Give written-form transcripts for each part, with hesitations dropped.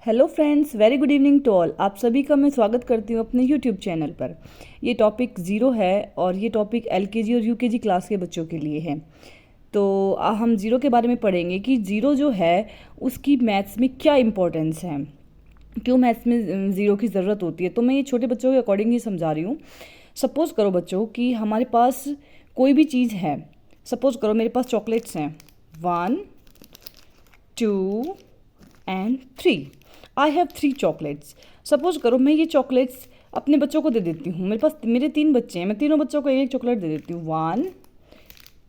Hello friends, very good evening to all. आप सभी का मैं स्वागत करती हूँ अपने यूट्यूब चैनल पर। ये टॉपिक ज़ीरो है और ये टॉपिक एलकेजी और यूकेजी क्लास के बच्चों के लिए है। तो हम ज़ीरो के बारे में पढ़ेंगे कि ज़ीरो जो है उसकी मैथ्स में क्या इम्पोर्टेंस है, क्यों मैथ्स में ज़ीरो की ज़रूरत होती है। तो मैं ये छोटे बच्चों के अकॉर्डिंग ही समझा रही हूँ। सपोज़ करो बच्चों कि हमारे पास कोई भी चीज़ है। सपोज़ करो मेरे पास चॉकलेट्स हैं 1, 2 and 3। I have 3 chocolates. Suppose करो मैं ये चॉकलेट्स अपने बच्चों को दे देती हूँ। मेरे 3 बच्चे हैं, मैं तीनों बच्चों को एक चॉकलेट दे देती हूँ 1,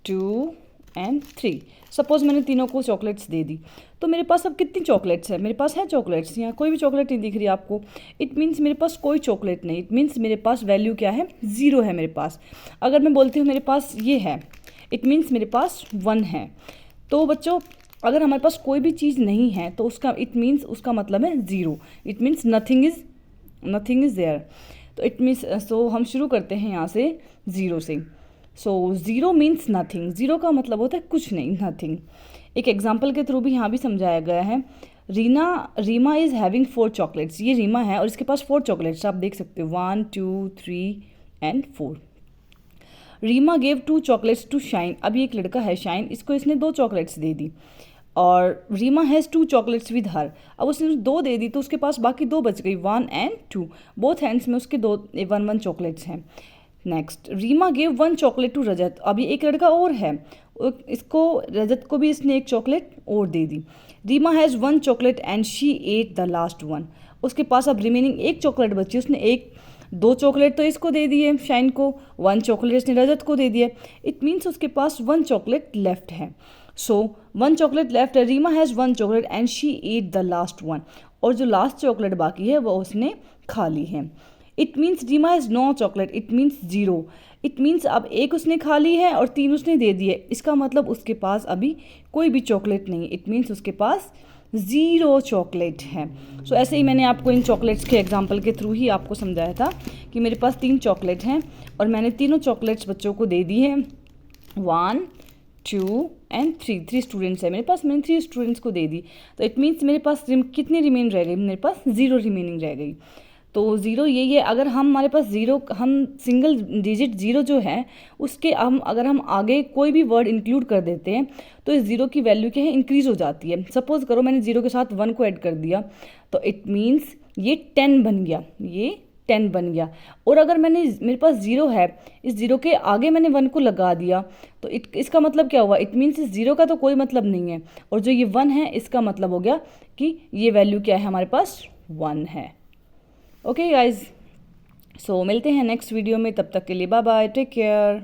2 एंड 3। सपोज मैंने तीनों को चॉकलेट्स दे दी, तो मेरे पास अब कितनी चॉकलेट्स है? मेरे पास है चॉकलेट्स, यहाँ कोई भी चॉकलेट नहीं दिख रही आपको। इट मीन्स मेरे पास कोई चॉकलेट नहीं। इट मीन्स मेरे पास वैल्यू क्या है? ज़ीरो है मेरे पास। अगर मैं बोलती हूँ मेरे पास ये है, इट मीन्स मेरे पास 1 है। तो बच्चों, अगर हमारे पास कोई भी चीज़ नहीं है तो उसका इट मीन्स उसका मतलब है zero. It means nothing is there. तो इट मीन्स हम शुरू करते हैं यहाँ से ज़ीरो से। So zero means nothing. Zero का मतलब होता है कुछ नहीं, नथिंग। एक एग्जाम्पल के थ्रू भी यहाँ भी समझाया गया है। Reema is having 4 chocolates. ये रीमा है और इसके पास 4 चॉकलेट्स आप देख सकते हो 1, 2, 3 and 4। Reema gave 2 chocolates to शाइन। अभी एक लड़का है शाइन, इसको इसने 2 चॉकलेट्स दे दी और Reema has 2 chocolates with her. अब उसने 2 दे दी तो उसके पास बाकी 2 बच गई 1 एंड 2। बोथ हैंड्स में उसके 1 चॉकलेट्स हैं। Next, Reema gave 1 chocolate to Rajat. अभी एक लड़का और है, इसको रजत को भी इसने 1 चॉकलेट और दे दी। Reema has 1 chocolate and she ate the last 1। उसके पास अब रिमेनिंग 1 चॉकलेट बची, उसने 2 चॉकलेट तो इसको दे दिए शाइन को, 1 चॉकलेट इसने रजत को दे दिया। इट मीन्स उसके पास 1 चॉकलेट लेफ्ट है। सो 1 चॉकलेट लेफ्ट है। Reema has 1 chocolate and she ate the last 1। और जो लास्ट चॉकलेट बाकी है वो उसने खा ली है। It means Reema has no chocolate. It means zero. It means अब 1 उसने खा ली है और 3 उसने दे दिए। इसका मतलब उसके पास अभी कोई भी चॉकलेट नहीं है। इट मीन्स उसके पास 0 चॉकलेट है। सो ऐसे ही मैंने आपको इन चॉकलेट्स के एग्जाम्पल के थ्रू ही आपको समझाया था कि मेरे पास 3 चॉकलेट हैं और मैंने तीनों चॉकलेट्स बच्चों को दे दी है 1, 2 एंड 3। 3 स्टूडेंट्स है मेरे पास, मैंने 3 स्टूडेंट्स को दे दी। तो इट मीन्स मेरे पास कितनी रिमेन रह गई? मेरे पास 0 रिमेनिंग रह गई। तो ज़ीरो यही है। अगर हमारे पास हम सिंगल डिजिट ज़ीरो जो है उसके अगर हम आगे कोई भी वर्ड इंक्लूड कर देते हैं तो इस ज़ीरो की वैल्यू क्या है? इंक्रीज़ हो जाती है। सपोज़ करो मैंने ज़ीरो के साथ 1 को ऐड कर दिया तो इट मीन्स ये 10 बन गया, ये 10 बन गया। और अगर मेरे पास ज़ीरो है, इस ज़ीरो के आगे मैंने 1 को लगा दिया तो इसका मतलब क्या हुआ? इट मीन्स इस ज़ीरो का तो कोई मतलब नहीं है और जो ये 1 है इसका मतलब हो गया कि ये वैल्यू क्या है? हमारे पास 1 है। ओके गाइज, सो मिलते हैं नेक्स्ट वीडियो में। तब तक के लिए बाय बाय, टेक केयर।